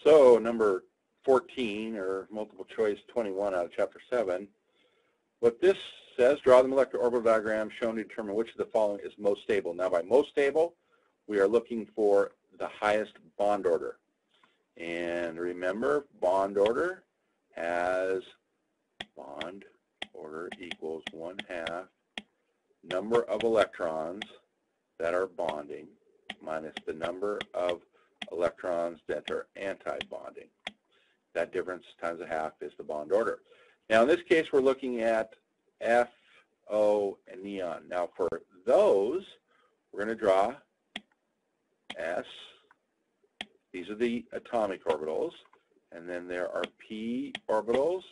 So number 14, or multiple choice 21 out of chapter 7, what this says, draw the molecular orbital diagram shown to determine which of the following is most stable. Now by most stable, we are looking for the highest bond order. And remember, bond order has bond order equals 1/2 number of electrons that are bonding minus the number of electrons that are anti-bonding. That difference times 1/2 is the bond order. Now in this case we're looking at F, O, and neon. Now for those we're going to draw S. These are the atomic orbitals, and then there are p orbitals,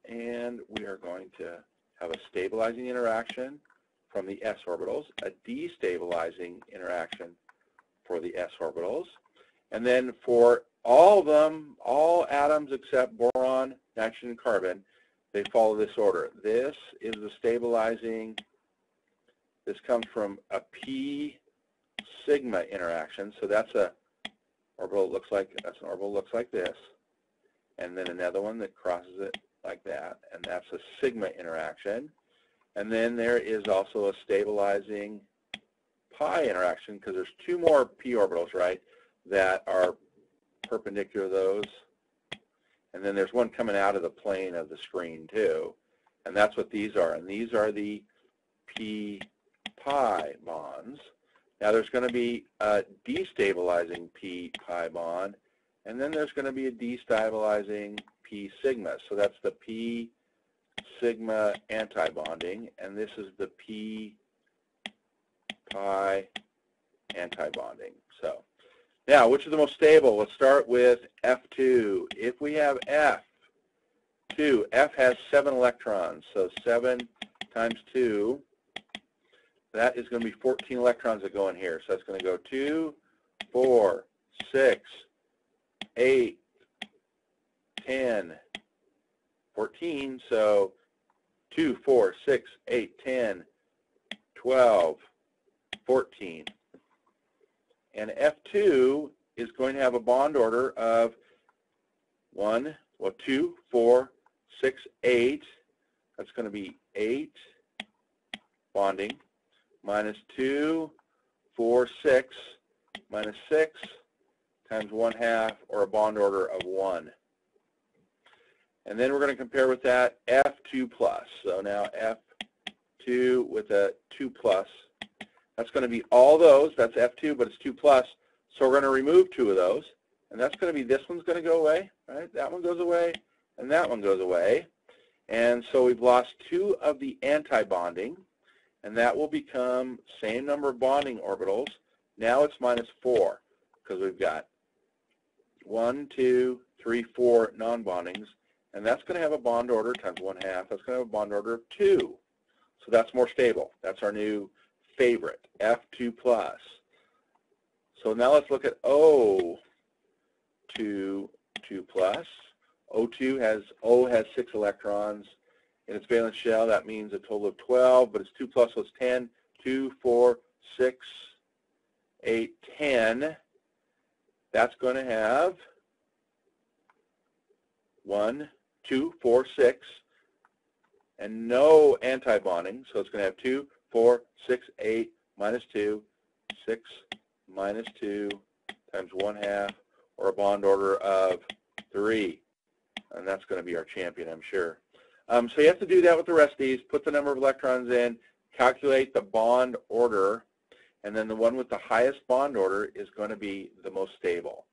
and we are going to have a stabilizing interaction from the s orbitals, a destabilizing interaction for the s orbitals, and then for all of them, all atoms except boron, nitrogen, and carbon, they follow this order. This is the stabilizing. This comes from a p sigma interaction, so that's a orbital looks like this, and then another one that crosses it like that, and that's a sigma interaction. And then there is also a stabilizing pi interaction, because there's two more p orbitals, right, that are perpendicular to those. And then there's one coming out of the plane of the screen too, and that's what these are. And these are the p pi bonds. Now there's going to be a destabilizing p-pi bond, and then there's going to be a destabilizing p-sigma. So that's the p-sigma antibonding, and this is the p-pi antibonding. So now, which is the most stable? Let's start with F2. If we have F2, F has 7 electrons, so 7 times 2. That is going to be 14 electrons that go in here. So that's going to go 2, 4, 6, 8, 10, 14. So 2, 4, 6, 8, 10, 12, 14. And F2 is going to have a bond order of 2, 4, 6, 8. That's going to be 8 bonding. Minus 2, 4, 6, minus 6 times 1/2, or a bond order of 1. And then we're going to compare with that F2 plus. So now F2 with a 2 plus. That's going to be all those. That's F2, but it's 2 plus. So we're going to remove 2 of those. And that's going to be, this one's going to go away, right? That one goes away, and that one goes away. And so we've lost 2 of the anti-bonding. And that will become same number of bonding orbitals. Now it's minus 4, because we've got 1, 2, 3, 4 non-bondings, and that's going to have a bond order times 1/2. That's going to have a bond order of 2. So that's more stable. That's our new favorite, F2 plus. So now let's look at O2 plus. O has 6 electrons. In its valence shell, that means a total of 12, but it's 2 plus, so it's 10. 2, 4, 6, 8, 10. That's going to have 1, 2, 4, 6, and no anti-bonding, so it's going to have 2, 4, 6, 8, minus 2, 6, minus 2, times 1/2, or a bond order of 3. And that's going to be our champion, I'm sure. So you have to do that with the rest of these. Put the number of electrons in, calculate the bond order, and then the one with the highest bond order is going to be the most stable.